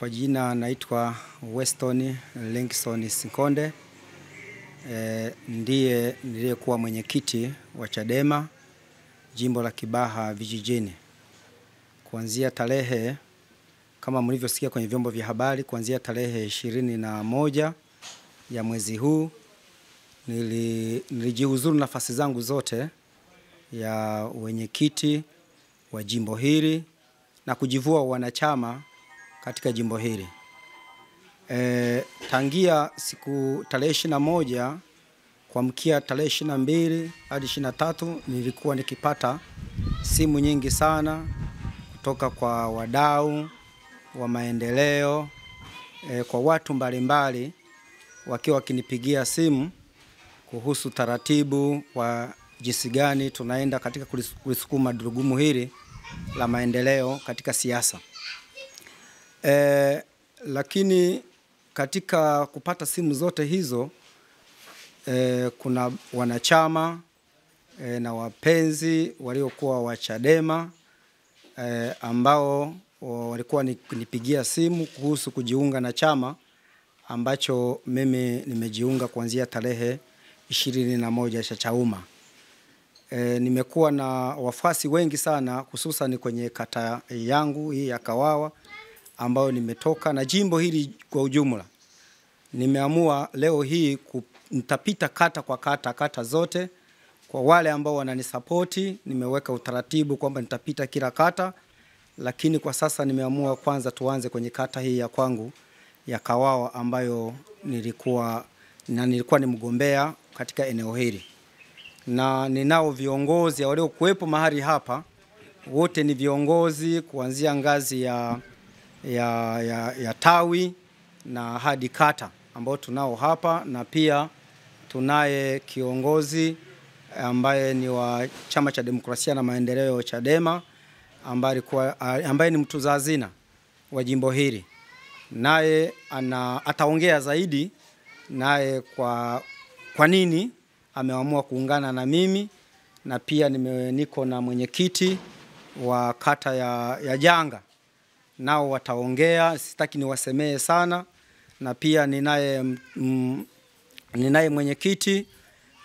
Kwa jina naitwa Weston Linkson Sinkonde. Ndiye niliyekuwa mwenyekiti wa Chadema jimbo la Kibaha vijijini. Kuanzia tarehe, kama mlivyosikia kwenye vyombo vya habari, kuanzia tarehe 21 ya mwezi huu nilijiuzuru nafasi zangu zote ya mwenyekiti wa jimbo hili na kujivua wanachama katika jimbo hili. Tangia siku tarehe 21 kuamkia tarehe 22 hadi 23 nilikuwa nikipata simu nyingi sana kutoka kwa wadau wa maendeleo, kwa watu mbalimbali wakiwa wakinipigia simu kuhusu taratibu wa jinsi gani tunaenda katika kulisukuma gurudumu hili la maendeleo katika siasa. Lakini katika kupata simu zote hizo, kuna wanachama na wapenzi waliokuwa wa Chadema ambao walikuwa nipigia simu kuhusu kujiunga na chama ambacho mimi nimejiunga kuanzia tarehe 21 cha Chauma. Nimekuwa na wafuasi wengi sana, hususan kwenye kata yangu hii ya Kawawa ambao nimetoka na jimbo hili kwa ujumla. Nimeamua leo hii nitapita kata kwa kata zote. Kwa wale ambao wananisapoti, nimeweka utaratibu kwamba nitapita kila kata, lakini kwa sasa nimeamua kwanza tuanze kwenye kata hii ya kwangu ya Kawawa ambayo nilikuwa ni mgombea katika eneo hili. Na ninao viongozi waliokuwepo mahali hapa, wote ni viongozi kuanzia ngazi ya tawi na hadi kata ambao tunao hapa, na pia tunaye kiongozi ambaye ni wa Chama cha Demokrasia na Maendeleo Chadema ambaye ni mtunza hazina wa jimbo hili. Naye ataongea zaidi naye kwa nini ameamua kuungana na mimi, na pia niko na mwenyekiti wa kata ya Janga, nao wataongea, sitaki niwasemee sana. Na pia ninaye mwenyekiti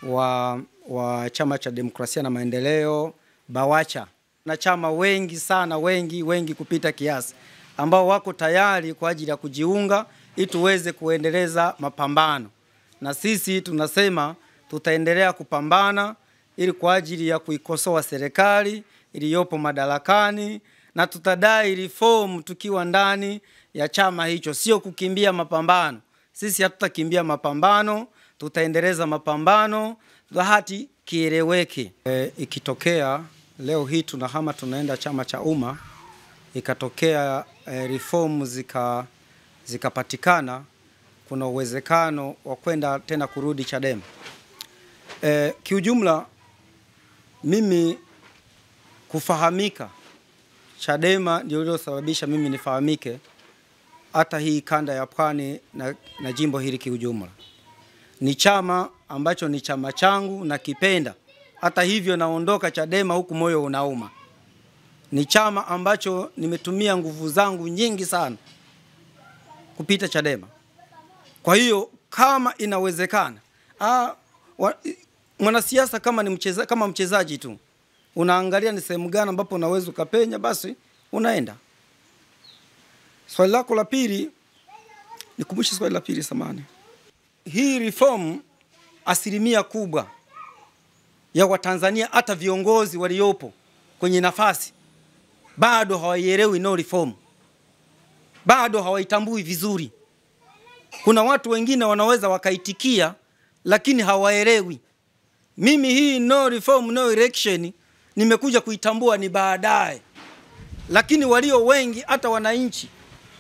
wa Chama cha Demokrasia na Maendeleo Bawacha, na chama wengi sana, wengi kupita kiasi, ambao wako tayari kwa ajili ya kujiunga ili tuweze kuendeleza mapambano. Na sisi tunasema tutaendelea kupambana ili kwa ajili ya kuikosoa serikali iliyopo madarakani, na tutadai reform tukiwa ndani ya chama hicho, sio kukimbia mapambano. Sisi hatutakimbia mapambano, tutaendeleza mapambano hadi kieleweke. Ikitokea leo hii tunahama tunaenda chama cha umma, ikatokea reform zikapatikana, kuna uwezekano wa kwenda tena kurudi Chadema. Kiujumla mimi kufahamika Chadema ndio iliyosababisha mimi nifahamike hata hii kanda ya Pwani na jimbo hili kiujumla. Ni chama ambacho ni chama changu na kipenda. Hata hivyo naondoka Chadema huku moyo unauma. Ni chama ambacho nimetumia nguvu zangu nyingi sana kupita Chadema. Kwa hiyo kama inawezekana, mwanasiasa kama mchezaji tu, unaangalia ni sehemu gani ambapo unaweza ukapenya, basi unaenda. Swali lako la pili, nikumbushe swali la pili samani. Hii reform, asilimia kubwa ya Watanzania, hata viongozi waliopo kwenye nafasi, bado hawaielewi no reform. Bado hawaitambui vizuri. Kuna watu wengine wanaweza wakaitikia, lakini hawaelewi. Mimi hii no reform no election nimekuja kuitambua ni baadaye. Lakini walio wengi, hata wananchi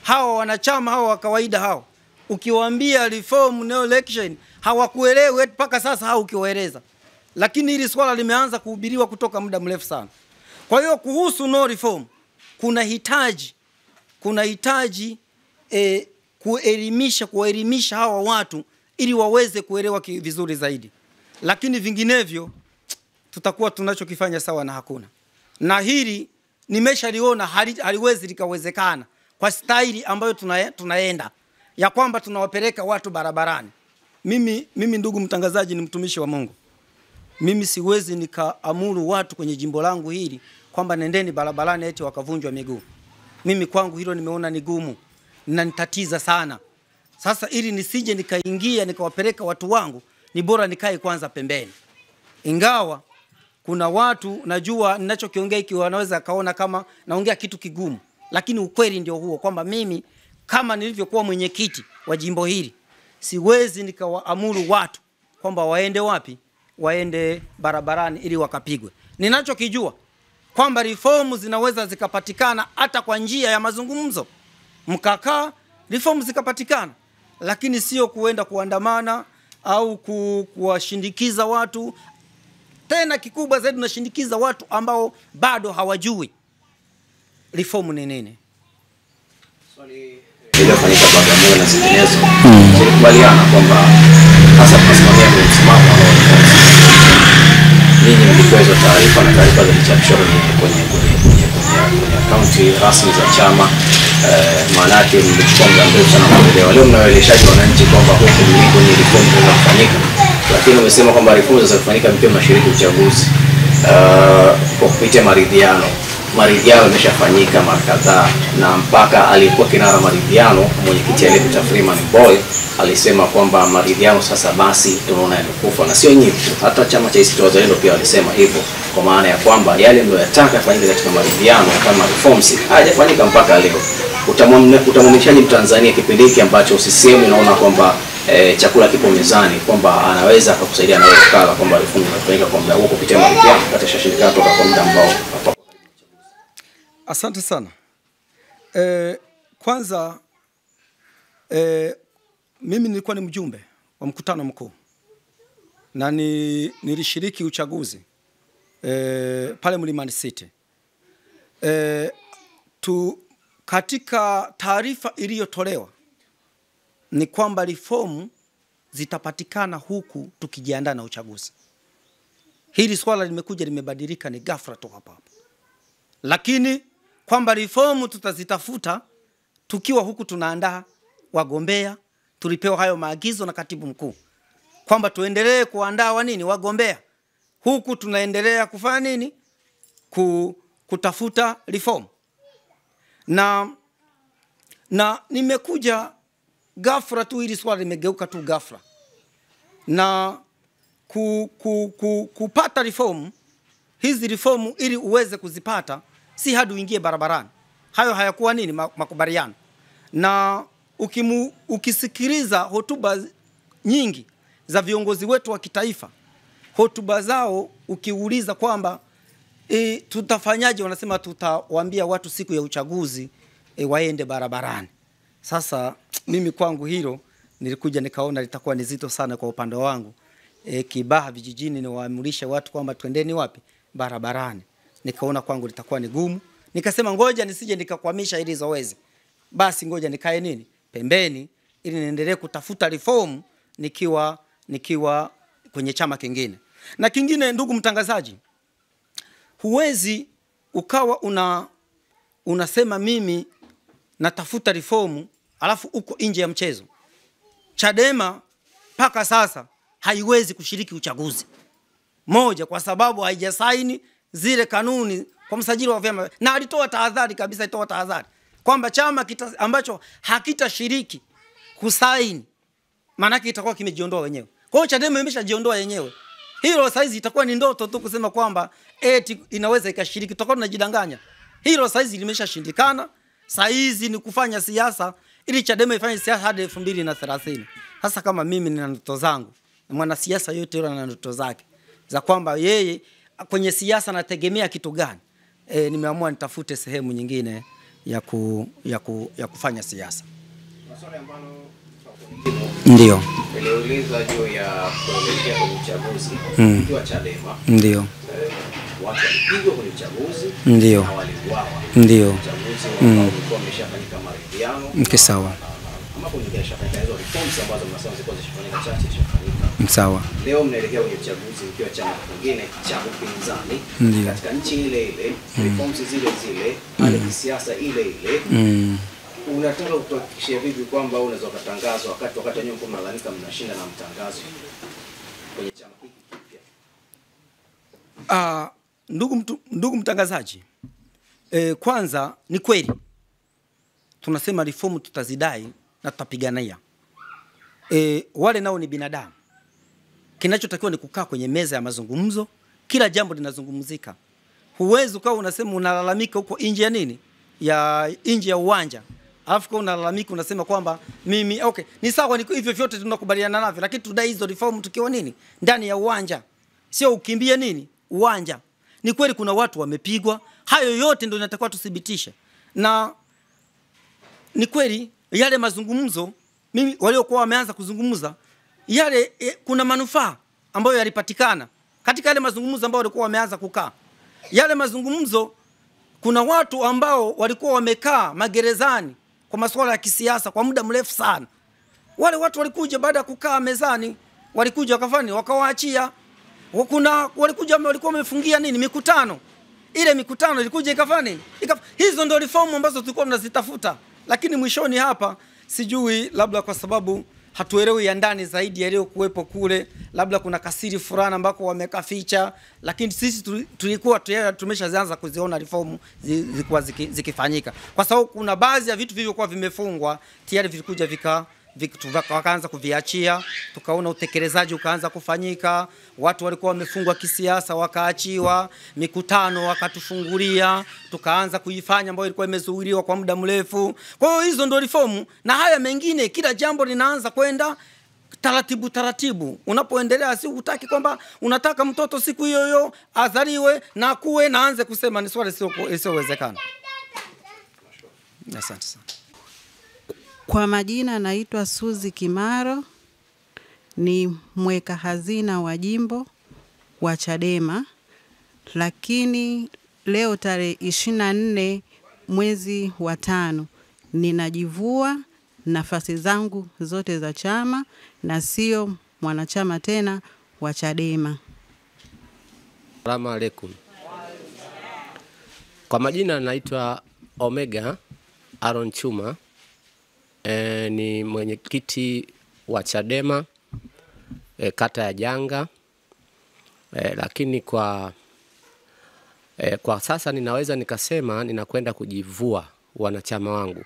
hawa, wanachama hawa wa kawaida hawa, ukiwaambia reform no election hawakuelewi mpaka sasa hao ukiwaeleza. Lakini hili swala limeanza kuhubiriwa kutoka muda mrefu sana. Kwa hiyo kuhusu no reform kuna hitaji kuelimisha hawa watu ili waweze kuelewa vizuri zaidi. Lakini vinginevyo tutakuwa tunachokifanya sawa na hakuna. Na hili nimeshaliona haliwezi likawezekana kwa staili ambayo tunaenda ya kwamba tunawapeleka watu barabarani. Mimi ndugu mtangazaji, ni mtumishi wa Mungu. Mimi siwezi nikaamuru watu kwenye jimbo langu hili kwamba nendeni barabarani eti wakavunjwa miguu. Mimi kwangu hilo nimeona ni gumu, linanitatiza sana. Sasa ili nisije nikaingia nikawapeleka watu wangu, ni bora nikae kwanza pembeni. Ingawa kuna watu najua ninachokiongea hiki wanaweza kaona kama naongea kitu kigumu, lakini ukweli ndio huo kwamba mimi kama nilivyokuwa mwenyekiti wa jimbo hili siwezi nikawaamuru watu kwamba waende wapi, waende barabarani ili wakapigwe. Ninachokijua kwamba reformu zinaweza zikapatikana hata kwa njia ya mazungumzo, mkakaa reformu zikapatikana, lakini sio kuenda kuandamana au kuwashindikiza watu. Tena kikubwa zaidi tunashindikiza watu ambao bado hawajui reformu ni nini. Swali iliyofanyika Bagamoyo na zinginezo, tulikubaliana kwamba hasa tunasimamia kwa msimamo wa ninyi mlikuwa hizo taarifa na taarifa zilichapishwa kwenye akaunti rasmi za chama. Maana yake mlichukua muda mrefu sana kuelewa. Leo mnawaeleshaji wananchi kwamba huko mliko ni reformu zinaweza kufanyika, lakini umesema kwamba reformu zinaweza kufanyika mkiwa mnashiriki uchaguzi kwa kupitia maridhiano. Maridhiano yameshafanyika mara kadhaa, na mpaka alikuwa kinara maridhiano mwenyekiti aliyepita Freeman Boy alisema kwamba maridhiano sasa basi tunaona yamekufa. Na sio nyinyi tu, hata chama cha ACT Wazalendo pia walisema hivyo, kwa maana ya kwamba yale mnayotaka yafanyike katika maridhiano kama reforms hayajafanyika mpaka leo. Utamwonyeshaje Mtanzania kipindi hiki ambacho CCM inaona kwamba chakula kipo mezani, kwamba anaweza akakusaidia na wewe kala kwamba reforms zinafanyika kwa muda huo kupitia maridhiano kati shashindikana toka kwa muda ambao hapa. Asante sana. Kwanza mimi nilikuwa ni mjumbe wa mkutano mkuu na nilishiriki uchaguzi pale Mlimani City. Katika taarifa iliyotolewa ni kwamba reformu zitapatikana huku tukijiandaa na uchaguzi. Hili swala limekuja limebadilika ni ghafla tu hapa. Lakini kwamba reformu tutazitafuta tukiwa huku tunaandaa wagombea, tulipewa hayo maagizo na katibu mkuu kwamba tuendelee kuandaa wagombea, huku tunaendelea kufanya nini, kutafuta reform. Na nimekuja ghafla tu, hili swala limegeuka tu ghafla, na kupata reform hizi. Reformu ili uweze kuzipata si hadi uingie barabarani. Hayo hayakuwa makubaliano. Na ukisikiliza hotuba nyingi za viongozi wetu wa kitaifa, hotuba zao ukiuliza kwamba tutafanyaje, wanasema tutawaambia watu siku ya uchaguzi waende barabarani. Sasa mimi kwangu hilo nilikuja nikaona litakuwa ni zito sana kwa upande wangu. Kibaha vijijini ni waamurisha watu kwamba twendeni wapi, barabarani. Nikaona kwangu litakuwa ni gumu. Nikasema ngoja nisije nikakwamisha ili zoezi. Basi ngoja nikae pembeni ili niendelee kutafuta reform nikiwa kwenye chama kingine. Na kingine, ndugu mtangazaji, huwezi ukawa unasema mimi natafuta reform alafu uko nje ya mchezo. Chadema paka sasa haiwezi kushiriki uchaguzi. Moja, kwa sababu haijasaini zile kanuni kwa msajili wa vyama, na alitoa tahadhari kabisa, alitoa tahadhari kwamba chama ambacho hakitashiriki kusaini maana yake itakuwa kimejiondoa wenyewe. Kwa hiyo Chadema imeshajiondoa yenyewe. Hilo saizi itakuwa ni ndoto tu kusema kwamba eti inaweza ikashiriki, tutakuwa tunajidanganya. Hilo saizi limeshashindikana. Saizi ni kufanya siasa ili Chadema ifanye siasa hadi 2030. Sasa kama mimi nina ndoto zangu, na mwanasiasa yote yule ana ndoto zake za kwamba yeye kwenye siasa anategemea kitu gani, nimeamua nitafute sehemu nyingine ya kufanya siasa. Maswali ambalo ndio niliuliza juu ya kuelekea kwenye uchaguzi kwa Chadema. Ndio. Watu walipigwa kwenye uchaguzi. Ndio. Na waliuawa. Ndio. Uchaguzi ulikuwa umeshafanyika maridhiano. Sawa. Kama kuna shafanyika hizo reforms ambazo mnasema zilikuwa zishafanyika chache zishafanyika. Sawa. Leo mnaelekea kwenye uchaguzi mkiwa chama kingine cha upinzani. Katika nchi ile ile, reforms zile zile, hali ya siasa ile ile. Unataka kutuhakikishia vipi kwamba unaweza kutangazwa wakati wenyewe mko mnalalamika mnashinda na mtangazo kwenye chama hiki kipya? Ndugu mtangazaji, kwanza ni kweli tunasema reform tutazidai na tutapigania. Wale nao ni binadamu. Kinachotakiwa ni kukaa kwenye meza ya mazungumzo, kila jambo linazungumzika. Huwezi ukawa unasema unalalamika huko nje ya nini? Ya nje ya uwanja. Alafu kwa unalalamika unasema kwamba mimi okay, ni sawa, ni hivyo vyote tunakubaliana navyo, lakini tudai hizo reform tukiwa nini? Ndani ya uwanja. Sio ukimbie nini? Uwanja. Ni kweli kuna watu wamepigwa, hayo yote ndio inatakiwa tuthibitishe. Na ni kweli yale mazungumzo, mimi waliokuwa wameanza kuzungumza yale, kuna manufaa ambayo yalipatikana katika yale mazungumzo ambayo walikuwa wameanza kukaa. Yale mazungumzo, kuna watu ambao walikuwa wamekaa magerezani kwa masuala ya kisiasa kwa muda mrefu sana. Wale watu walikuja baada ya kukaa mezani, walikuja wakafanya wakawaachia. Walikuja walikuwa wamefungia nini? Mikutano. Ile mikutano ilikuja ikafanya nini? Hizo ndio reform ambazo tulikuwa tunazitafuta. Lakini mwishoni hapa sijui, labda kwa sababu hatuelewi ya ndani zaidi yaliyokuwepo kule, labda kuna kasiri fulani ambako wamekaficha, lakini sisi tulikuwa tumeshaanza kuziona reform zilikuwa zikifanyika. Kwa sababu kuna baadhi ya vitu vilivyokuwa vimefungwa tayari vilikuja wakaanza kuviachia, tukaona utekelezaji ukaanza kufanyika. Watu walikuwa wamefungwa kisiasa wakaachiwa, mikutano wakatufungulia, tukaanza kuifanya ambayo ilikuwa imezuiliwa kwa muda mrefu. Kwa hiyo hizo ndio reform, na haya mengine kila jambo linaanza kwenda taratibu. Unapoendelea, si utaki kwamba unataka mtoto siku hiyo azaliwe na kuwe na aanze kusema, ni swali isiyowezekana. Asante sana. Kwa majina naitwa Suzi Kimaro, ni mweka hazina wa jimbo wa Chadema, lakini leo tarehe 24 mwezi wa 5 ninajivua nafasi zangu zote za chama na sio mwanachama tena wa Chadema. Assalamu alaikum. Kwa majina naitwa Omega Aaron Chuma, ni mwenyekiti wa Chadema kata ya Janga, lakini kwa sasa ninaweza nikasema ninakwenda kujivua wanachama wangu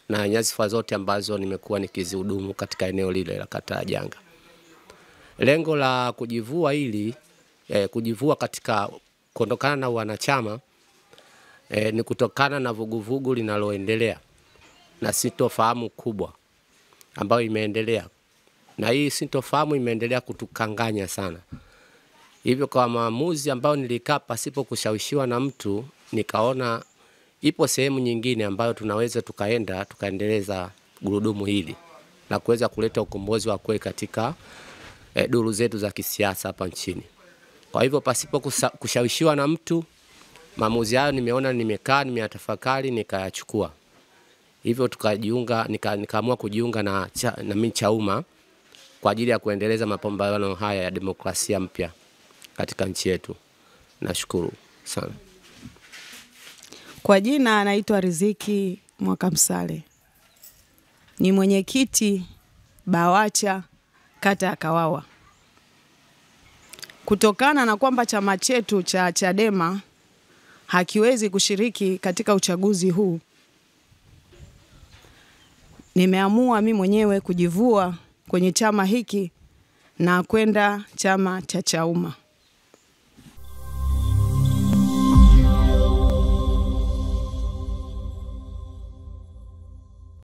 na nyadhifa zote ambazo nimekuwa nikizihudumu katika eneo lile la kata ya Janga. Lengo la kujivua hili, kujivua katika kuondokana na wanachama, ni kutokana na vuguvugu linaloendelea na sintofahamu kubwa ambayo imeendelea. Na hii sintofahamu imeendelea kutukanganya sana. Hivyo kwa maamuzi ambayo nilikaa pasipo kushawishiwa na mtu, nikaona ipo sehemu nyingine ambayo tunaweza tukaendeleza gurudumu hili na kuweza kuleta ukombozi wa kweli katika duru zetu za kisiasa hapa nchini. Kwa hivyo pasipo kushawishiwa na mtu, maamuzi hayo nimeona, nimeyatafakari, nikayachukua. Hivyo nikaamua kujiunga na mimi Chauma kwa ajili ya kuendeleza mapambano haya ya demokrasia mpya katika nchi yetu. Nashukuru sana. Kwa jina anaitwa Riziki Mwakamsale, ni mwenyekiti BAWACHA kata ya Kawawa. Kutokana na kwamba chama chetu cha Chadema hakiwezi kushiriki katika uchaguzi huu, nimeamua mimi mwenyewe kujivua kwenye chama hiki na kwenda chama cha Chauma.